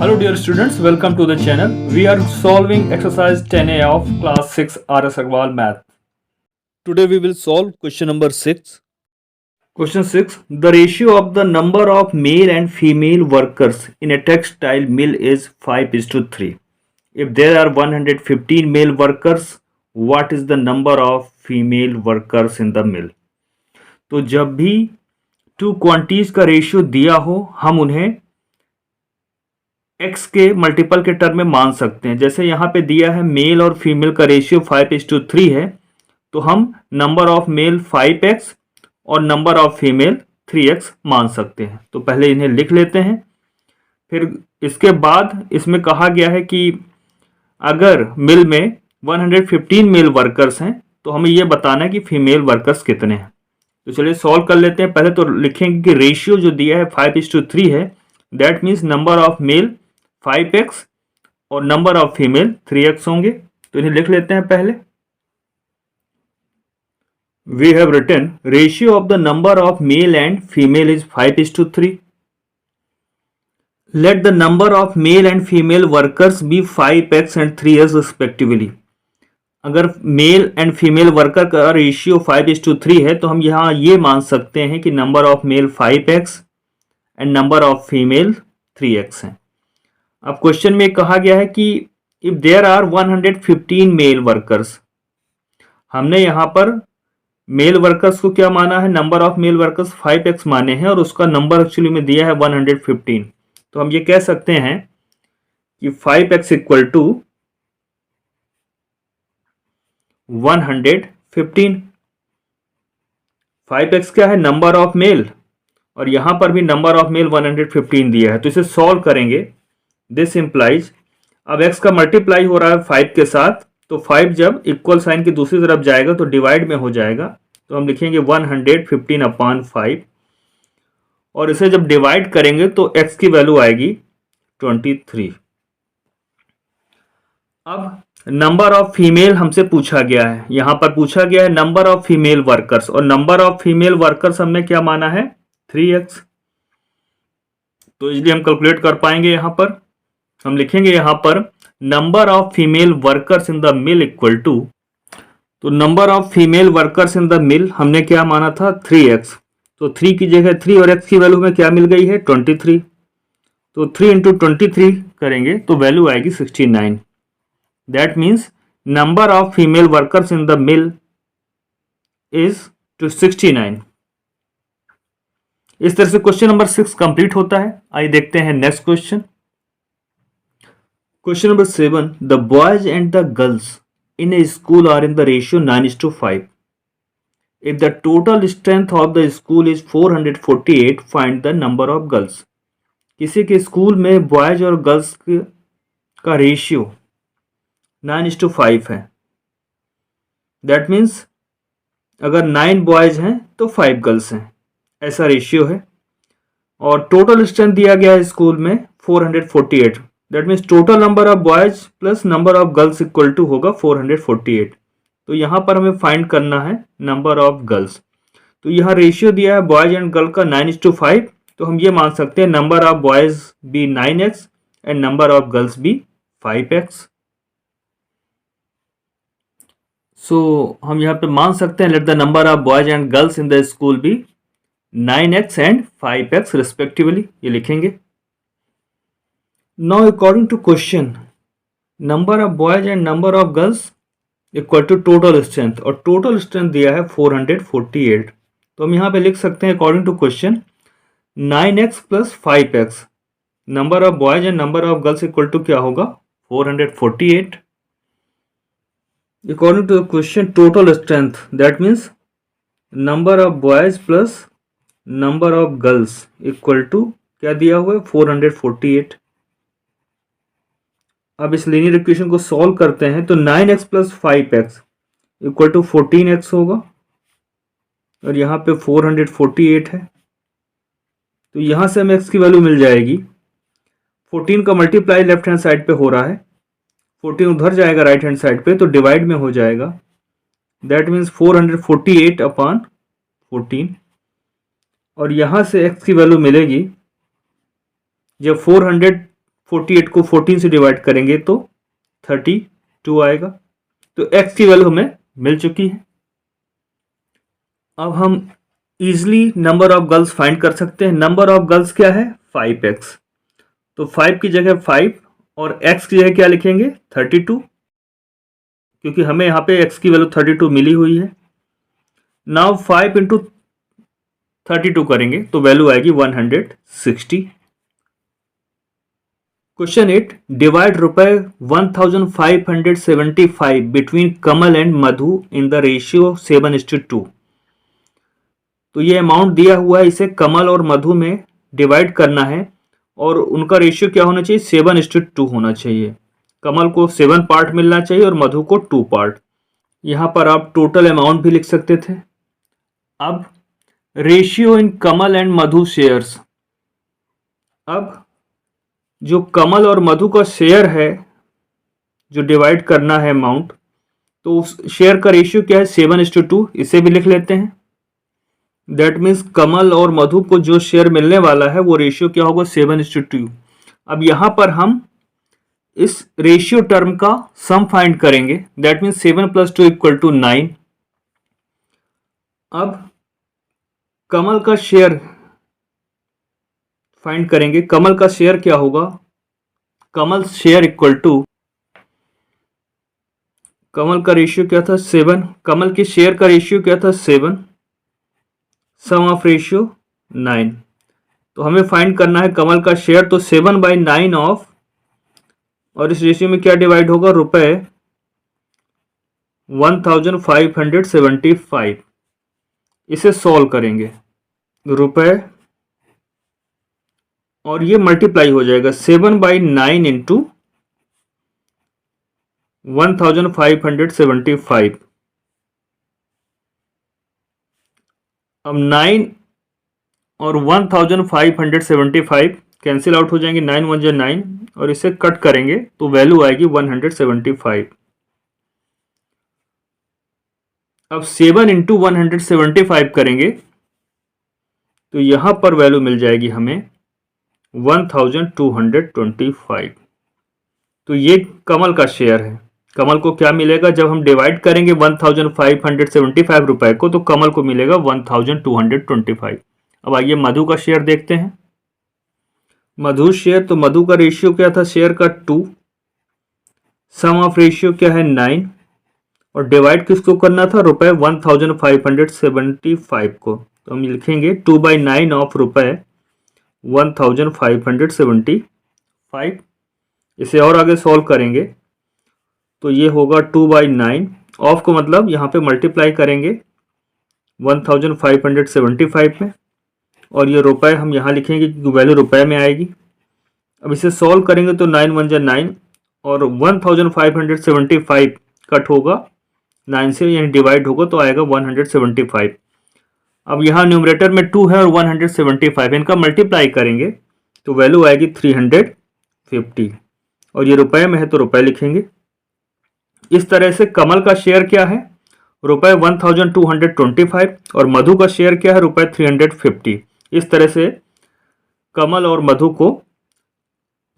Hello dear students, welcome to the channel. We are solving exercise 10A of class 6 RS Agrawal math. Today we will solve question number 6. Question 6. The ratio of the number of male and female workers in a textile mill is 5:3. If there are 115 male workers, what is the number of female workers in the mill? तो जब भी two quantities का ratio दिया हो हम उन्हें x के multiple के टर्म में मान सकते हैं। जैसे यहाँ पे दिया है मेल और फीमेल का रेशियो 5:3 है, तो हम नंबर ऑफ मेल 5x और नंबर ऑफ फीमेल 3x मान सकते हैं। तो पहले इन्हें लिख लेते हैं। फिर इसके बाद इसमें कहा गया है कि अगर मिल में 115 मेल वर्कर्स हैं तो हमें यह बताना है कि फीमेल वर्कर्स कितने हैं। तो चलिए सॉल्व कर लेते हैं। पहले तो लिखेंगे कि रेशियो जो दिया है 5:3 है, that means number of male 5x और नंबर ऑफ फीमेल 3x होंगे। तो इन्हें लिख लेते हैं पहले। We have written ratio of the number of male and female is 5:3। Let the number of male and female workers be 5x and 3x respectively. अगर male and female worker का ratio 5:3 है तो हम यहाँ ये मान सकते हैं कि number of male 5x and number of female 3x है। अब क्वेश्चन में कहा गया है कि if there are 115 male workers, हमने यहाँ पर मेल वर्कर्स को क्या माना है, number of mail workers 5x माने हैं और उसका नंबर एक्चुअली में दिया है 115। तो हम ये कह सकते हैं कि 5x इक्वल टू 115। 5x क्या है, नंबर ऑफ मेल, और यहां पर भी नंबर ऑफ मेल 115 दिया है। तो इसे सॉल्व करेंगे। दिस इंप्लाइज, अब x का मल्टीप्लाई हो रहा है 5 के साथ, तो 5 जब इक्वल साइन की दूसरी तरफ जाएगा तो डिवाइड में हो जाएगा। तो हम लिखेंगे 115 अपॉन 5, और इसे जब डिवाइड करेंगे तो x की वैल्यू आएगी 23। अब नंबर ऑफ फीमेल हमसे पूछा गया है, यहां पर पूछा गया है नंबर ऑफ फीमेल वर्कर्स, और नंबर ऑफ फीमेल वर्कर्स हमने क्या माना है 3x। तो इसलिए हम कैलकुलेट कर पाएंगे। यहां पर हम लिखेंगे यहां पर number of female workers in the mill equal to, तो number of female workers in the mill हमने क्या माना था 3x। तो 3 की जगह 3 और x की वैल्यू में क्या मिल गई है 23। तो 3 इंटू 23 करेंगे तो वैल्यू आएगी 69। That means number of female workers in the mill is 69। इस तरह से क्वेश्चन नंबर 6 कंप्लीट होता है। आइए देखते हैं next question. Question number 7, the boys and the girls in a school are in the ratio 9:5। If the total strength of the school is 448, find the number of girls. किसी के school में boys और girls का ratio 9:5 है। That means अगर 9 boys हैं तो 5 girls हैं, ऐसा रेशियो है। और टोटल स्ट्रेंथ दिया गया है स्कूल में 448। That means total number of boys plus number of girls equal to होगा 448। तो यहाँ पर हमें फाइंड करना है नंबर ऑफ गर्ल्स। तो यहाँ रेशियो दिया है बॉयज एंड गर्ल का 9:5, तो हम ये मान सकते हैं number of boys be 9x and number of girls be 5x। So हम यहाँ पे मान सकते हैं let the number of boys and girls in the school be 9x and 5x respectively, ये लिखेंगे। Now according to question, number of boys and number of girls equal to total strength, और total strength दिया है 448। तो हम यहाँ पे लिख सकते हैं according to question 9x plus 5x, number of boys and number of girls equal to क्या होगा 448। According to the question total strength, that means number of boys plus number of girls equal to क्या दिया हुआ है 448। अब इस linear equation को solve करते हैं तो 9x plus 5x equal to 14x होगा, और यहाँ पे 448 है। तो यहाँ से हमें x की वैल्यू मिल जाएगी, 14 का मल्टीप्लाई लेफ्ट हैंड साइड पे हो रहा है, 14 उधर जाएगा राइट हैंड साइड पे तो डिवाइड में हो जाएगा। दैट मीन्स 448 अपॉन 14, और यहाँ से x की वैल्यू मिलेगी जब 48 को 14 से डिवाइड करेंगे तो 32 आएगा। तो x की वैल्यू हमें मिल चुकी है। अब हम easily number of girls find कर सकते हैं। नंबर ऑफ गर्ल्स क्या है? 5x। तो 5 की जगह 5 और x की जगह क्या लिखेंगे? 32, क्योंकि हमें यहाँ पे x की वैल्यू 32 मिली हुई है। नाउ 5 इंटू 32 करेंगे तो वैल्यू आएगी 160। क्वेश्चन 8, डिवाइड रुपए 1575 between Kamal and Madhu in the ratio 7:2। तो ये अमाउंट दिया हुआ है, इसे कमल और मधु में डिवाइड करना है और उनका रेशियो क्या होना चाहिए? 7:2 होना चाहिए। कमल को 7 पार्ट मिलना चाहिए और मधु को 2 पार्ट। यहाँ पर आप टोटल अमाउंट भी लिख सकते थे। अब ratio in Kamal and Madhu shares. अब जो कमल और मधु का शेयर है, जो डिवाइड करना है अमाउंट, तो उस शेयर का रेशियो क्या है? 7:2। इसे भी लिख लेते हैं। दैट मीन्स कमल और मधु को जो शेयर मिलने वाला है वो रेशियो क्या होगा? 7:2। अब यहां पर हम इस रेशियो टर्म का सम फाइंड करेंगे। That means 7 + 2 = 9। अब कमल का शेयर फाइंड करेंगे। कमल का शेयर क्या होगा? कमल शेयर इक्वल टू, कमल का रेशियो क्या था? 7। कमल के शेयर का रेशियो क्या था? 7। सम ऑफ रेशियो 9। तो हमें फाइंड करना है कमल का शेयर। तो 7/9 ऑफ, और इस रेशियो में क्या डिवाइड होगा? रुपए 1575। इसे सॉल्व करेंगे। रुपए, और ये मल्टीप्लाई हो जाएगा 7/9 इंटू 1575। अब 9 और 1575 कैंसिल आउट हो जाएंगे। 9 1 9 और इसे कट करेंगे तो वैल्यू आएगी 175। अब 7 इंटू 175 करेंगे तो यहां पर वैल्यू मिल जाएगी हमें 1225। तो ये कमल का शेयर है। कमल को क्या मिलेगा? जब हम डिवाइड करेंगे 1575 रुपए को तो कमल को मिलेगा 1225। अब आइए मधु का शेयर देखते हैं। मधु शेयर, तो मधु का रेशियो क्या था? शेयर का 2। सम ऑफ रेशियो क्या है? 9। और डिवाइड किसको करना था? रुपए 1575 को। तो हम लिखेंगे 2/9 ऑफ रुपए 1575। इसे और आगे सॉल्व करेंगे तो ये होगा 2/9 ऑफ को मतलब यहाँ पे मल्टीप्लाई करेंगे 1575 में, और ये रुपए हम यहाँ लिखेंगे क्योंकि वैल्यू रुपए में आएगी। अब इसे सॉल्व करेंगे तो 9 1 9 और 1575 कट होगा 9 से, यानी डिवाइड होगा तो आएगा 175। अब यहाँ न्यूमरेटर में 2 है और 175, इनका मल्टीप्लाई करेंगे तो वैल्यू आएगी 350, और ये रुपए में है तो रुपए लिखेंगे। इस तरह से कमल का शेयर क्या है? रुपए 1225 और मधु का शेयर क्या है? रुपए 350। इस तरह से कमल और मधु को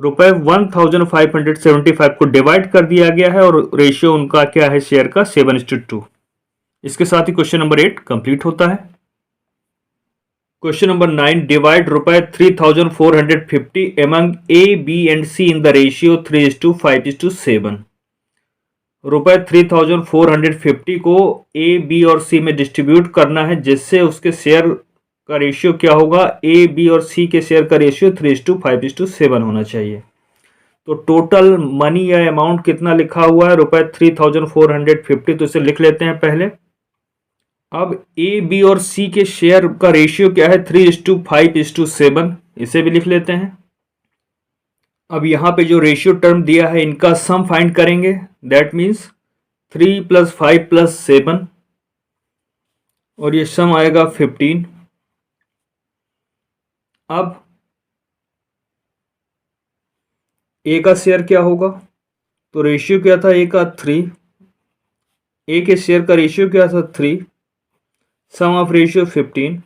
रुपए 1575 को डिवाइड कर दिया गया है और रेशियो उनका क्या है शेयर का? 7:2। इसके साथ ही क्वेश्चन नंबर 8 कंप्लीट होता है। क्वेश्चन नंबर 9, डिवाइड रुपए 3450 among A B and C in the ratio 3:5:7। रुपए 3450 को ए बी और सी में डिस्ट्रीब्यूट करना है, जिससे उसके शेयर का रेशियो क्या होगा? ए बी और सी के शेयर का रेशियो 3:5:7 होना चाहिए। तो टोटल मनी या अमाउंट कितना लिखा हुआ है? रुपए 3450। तो इसे लिख लेते हैं पहले। अब ए बी और सी के शेयर का रेशियो क्या है? 3:5:7। इसे भी लिख लेते हैं। अब यहाँ पे जो रेशियो टर्म दिया है इनका सम फाइंड करेंगे। दैट मीन्स 3 + 5 + 7, और ये सम आएगा 15। अब ए का शेयर क्या होगा? तो रेशियो क्या था? ए का 3। ए के शेयर का रेशियो क्या था? 3। सम ऑफ रेशियो 15,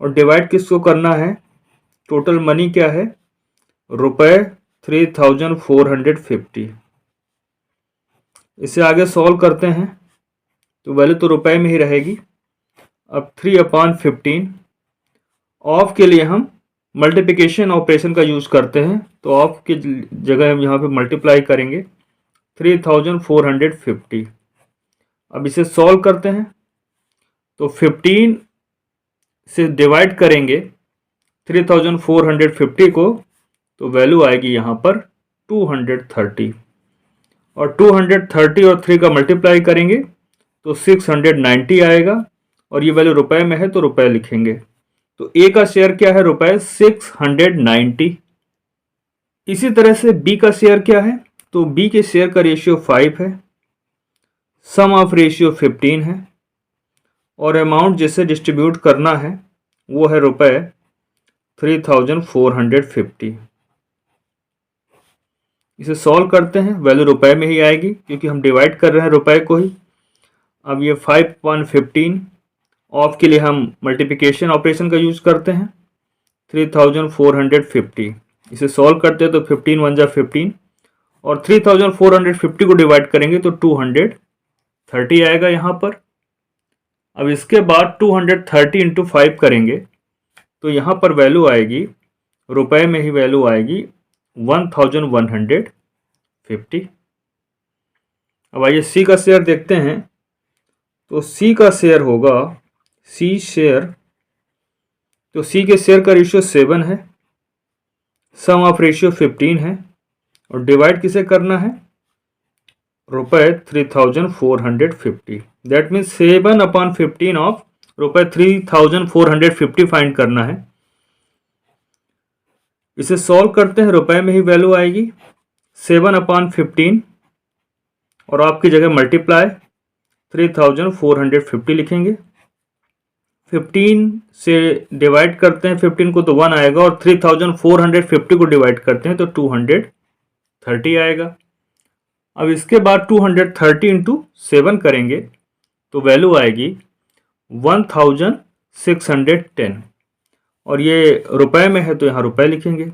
और डिवाइड किसको करना है? टोटल मनी क्या है? रुपए 3450। इसे आगे सॉल्व करते हैं तो वैल्यू तो रुपए में ही रहेगी। अब 3/15 ऑफ के लिए हम मल्टीप्लिकेशन ऑपरेशन का यूज़ करते हैं, तो ऑफ की जगह हम यहाँ पे मल्टीप्लाई करेंगे 3450। अब इसे सॉल्व करते हैं तो 15 से डिवाइड करेंगे 3450 को, तो वैल्यू आएगी यहाँ पर 230, और 230 और 3 का मल्टीप्लाई करेंगे तो 690 आएगा, और ये वैल्यू रुपए में है तो रुपए लिखेंगे। तो ए का शेयर क्या है? रुपए 690। इसी तरह से बी का शेयर क्या है? तो बी के शेयर का रेशियो 5 है, सम ऑफ रेशियो 15 है, और अमाउंट जिसे डिस्ट्रीब्यूट करना है वो है रुपए 3450। इसे सॉल्व करते हैं, वैल्यू रुपए में ही आएगी क्योंकि हम डिवाइड कर रहे हैं रुपए को ही। अब ये 5/15 ऑफ के लिए हम मल्टीप्लिकेशन ऑपरेशन का यूज करते हैं 3450। इसे सॉल्व करते हैं तो 15 1 जा 15, और 3450 को डिवाइड करेंगे तो 230 आएगा यहाँ पर। अब इसके बाद 230 इंटू 5 करेंगे तो यहाँ पर वैल्यू आएगी, रुपए में ही वैल्यू आएगी 1150। अब आइए सी का शेयर देखते हैं, तो सी का शेयर होगा सी शेयर, तो सी के शेयर का रेशियो 7 है, सम ऑफ रेशियो 15 है, और डिवाइड किसे करना है? रुपए 3450। दैट मीन्स 7/15 ऑफ रुपए 3450 फाइंड करना है। इसे सॉल्व करते हैं, रुपए में ही वैल्यू आएगी 7/15, और आपकी जगह मल्टीप्लाई 3450 लिखेंगे। 15 से डिवाइड करते हैं 15 को तो 1 आएगा, और 3450 को डिवाइड करते हैं तो 230 आएगा। अब इसके बाद 230 इंटू 7 करेंगे तो वैल्यू आएगी 1610, और ये रुपए में है तो यहाँ रुपए लिखेंगे।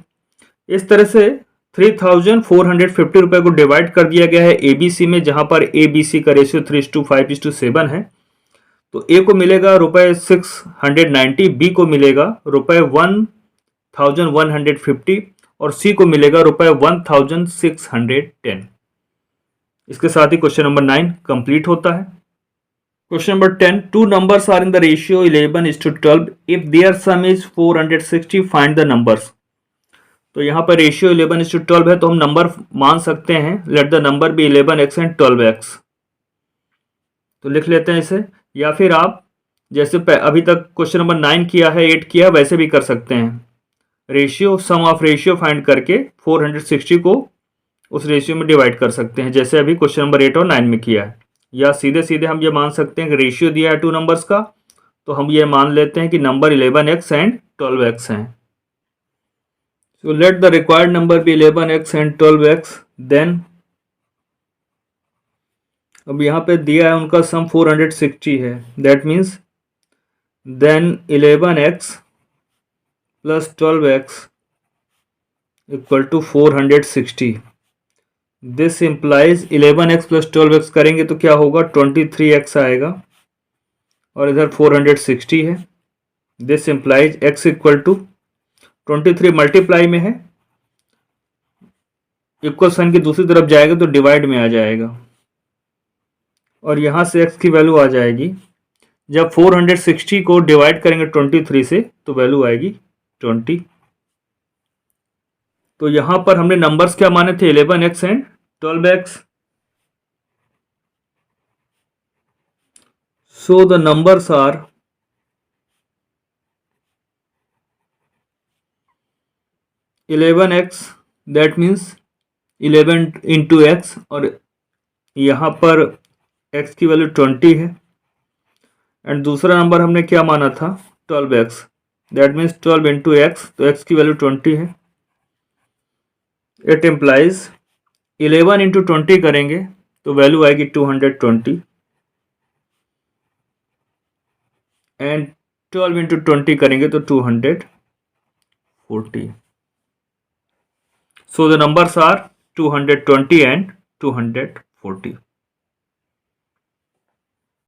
इस तरह से 3450 रुपए को डिवाइड कर दिया गया है एबीसी में, जहां पर एबीसी का रेशियो 3:5:7 है। तो ए को मिलेगा रुपए 690, बी को मिलेगा रुपए 1150, और सी को मिलेगा रुपए 1610। इसके साथ ही क्वेश्चन नंबर 9 कंप्लीट होता है। Question number 10, two numbers are in the ratio 11:12, if their sum is 460, find the numbers. तो यहाँ पर रेशियो 11:12 है, तो हम नंबर मान सकते हैं, let the number be 11x and 12x। तो लिख लेते हैं इसे, या फिर आप जैसे अभी तक क्वेश्चन नंबर 9 किया है, 8 किया, वैसे भी कर सकते हैं। Ratio, sum of ratio find करके 460 को उस रेशियो में डिवाइड कर सकते हैं, जैसे अभी क्वेश्चन नंबर 8 और 9 में किया है। या सीधे सीधे हम ये मान सकते हैं कि रेशियो दिया है टू नंबर्स का, तो हम ये मान लेते हैं कि नंबर 11x एंड 12x हैं। So let the required number be 11x and 12x, then अब यहाँ पे दिया है उनका सम 460 है, that means then 11x plus 12x equal to 460। This implies 11x plus 12x करेंगे तो क्या होगा? 23x आएगा, और इधर 460 है। This implies x equal to 23 multiply में है, इक्वल साइन की दूसरी तरफ जाएगा तो डिवाइड में आ जाएगा, और यहां से x की वैल्यू आ जाएगी, जब 460 को डिवाइड करेंगे 23 से तो वैल्यू आएगी 20। तो यहां पर हमने नंबर्स क्या माने थे? 11x and 12x। So the numbers are 11x, that means 11 into x, और यहाँ पर x की वैल्यू 20 है, एंड दूसरा नंबर हमने क्या माना था? 12x, that means 12 into x, तो x की वैल्यू 20 है। इट इम्प्लाइज 11 इंटू 20 करेंगे तो वैल्यू आएगी 220, एंड 12 इंटू 20 करेंगे तो 240। So the numbers are 220 and 240.